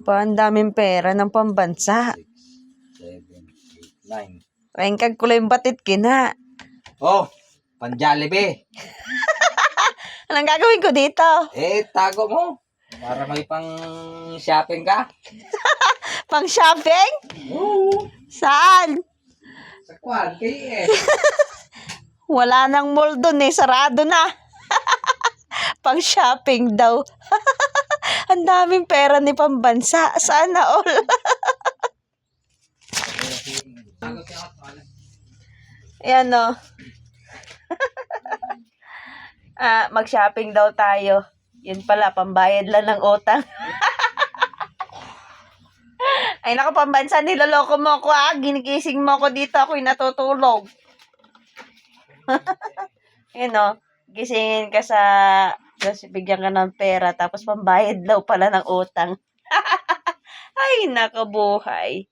Pa, ang daming pera ng pambansa. 6, 7, 8, 9. Ayun kag kulay batit kina. Oh, pan-Jollibee. Anong gagawin ko dito? Tago mo. Para may pang shopping ka. Pang shopping? Oo. Saan? Sa kwan, Wala nang mall dun eh. Sarado na. Pang shopping daw. Ang daming pera ni pambansa. Sana all. Ayan o. Mag-shopping daw tayo. Yun pala, pambayad lang ng utang. Ay, naku, pambansa, niloloko mo ko ginigising mo ko dito, ako'y natutulog. Yun o, gisingin ka kasi bigyan ka ng pera, tapos pambayad daw pala ng utang. Ay, nakabuhay.